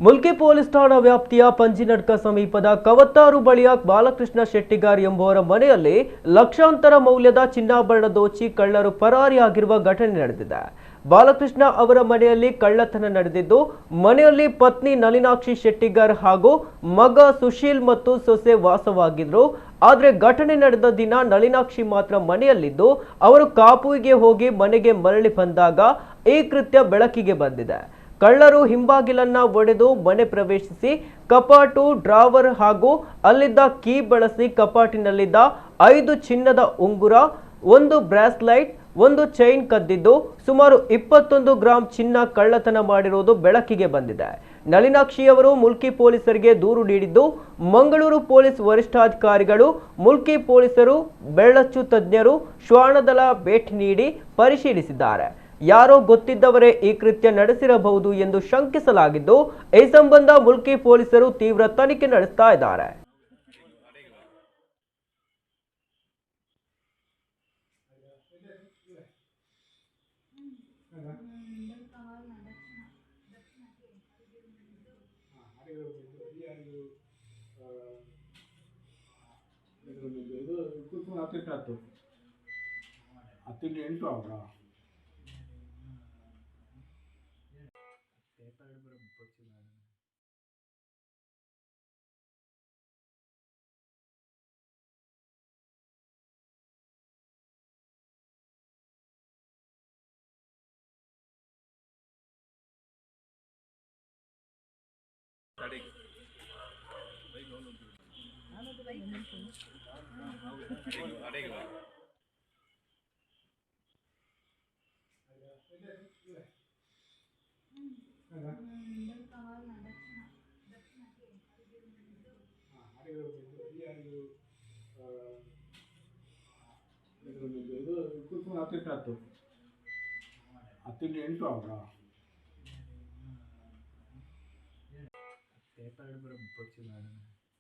Mulki police ಠಾಣಾ ವ್ಯಾಪ್ತಿಯ ಪಂಜಿನಡ್ಕ ಸಮೀಪದ ಕವತ್ತಾರು ಬಳಿಯ ಬಾಲಕೃಷ್ಣ ಶೆಟ್ಟಿಗಾರ್ ಎಂಬುವರ ಮನೆಯಲ್ಲಿ ಲಕ್ಷಾಂತರ ಮೌಲ್ಯದ ಚಿನ್ನಾಭರಣ ದೋಚಿ ಕಳ್ಳರು ಪರಾರಿಯಾಗಿರುವ ಘಟನೆ ನಡೆದಿದೆ. ಬಾಲಕೃಷ್ಣ ಅವರ ಮನೆಯಲ್ಲಿ ಕಳ್ಳತನ ನಡೆದಿದ್ದು, ಮನೆಯಲ್ಲಿ ಪತ್ನಿ ನಳಿನಾಕ್ಷಿ ಶೆಟ್ಟಿಗಾರ್ ಹಾಗೂ ಮಗ ಸುಶೀಲ್ ಮತ್ತು ಸೊಸೆ ವಾಸವಾಗಿದ್ರು. ಆದರೆ ಘಟನೆ ನಡೆದ ದಿನ ನಳಿನಾಕ್ಷಿ ಮಾತ್ರ ಮನೆಯಲ್ಲಿದ್ದು, ಅವರು ಕಾಪುವಿಗೆ ಹೋಗಿ ಮನೆಗೆ ಮರಳಿ ಬಂದಾಗ ಈ ಕೃತ್ಯ ಬೆಳಕಿಗೆ ಬಂದಿದೆ. ಕಳ್ಳರು ಹಿಂಬಾಗಿಲನ್ನ ಒಡೆದು ಮನೆ ಪ್ರವೇಶಿಸಿ ಕಪಾಟು, ಡ್ರಾವರ್ ಹಾಗೂ ಅಲ್ಲಿದ್ದ ಕೀ ಬಳಸಿ ಕಪಾಟಿನಲ್ಲಿದ್ದ 5 ಚಿನ್ನದ ಉಂಗುರ, 1 ಬ್ರಾಸ್ಲೈಟ್, 1 ಚೈನ್ ಕದ್ದಿದ್ದು ಸುಮಾರು 21 ಗ್ರಾಂ ಚಿನ್ನ ಕಳ್ಳತನ ಮಾಡಿರುವುದು ಬೆಳಕಿಗೆ ಬಂದಿದೆ. ನಳಿನಾಕ್ಷಿಯವರು ಮುಲ್ಕಿ ಪೊಲೀಸರಿಗೆ ದೂರು ನೀಡಿದ್ದು, ಮಂಗಳೂರು ಪೊಲೀಸ್ ವರಿಷ್ಠಾಧಿಕಾರಿಗಳು, ಮುಲ್ಕಿ ಪೊಲೀಸರು, ಬೆಳ್ಳಚ್ಚು ತಜ್ಞರು ಶ್ವಾನದಳ ಭೇಟಿ ನೀಡಿ ಪರಿಶೀಲಿಸಿದ್ದಾರೆ. ಯಾರೋ ಗೊತ್ತಿದ್ದವರೇ ಈ ಕೃತ್ಯ ನಡೆಸಿರಬಹುದು ಎಂದು ಶಂಕಿಸಲಾಗಿದ್ದು, ಈ ಸಂಬಂಧ ಮುಲ್ಕಿ ಪೊಲೀಸರು ತೀವ್ರ ತನಿಖೆ ನಡೆಸ್ತಾ ಇದ್ದಾರೆ. పేపర్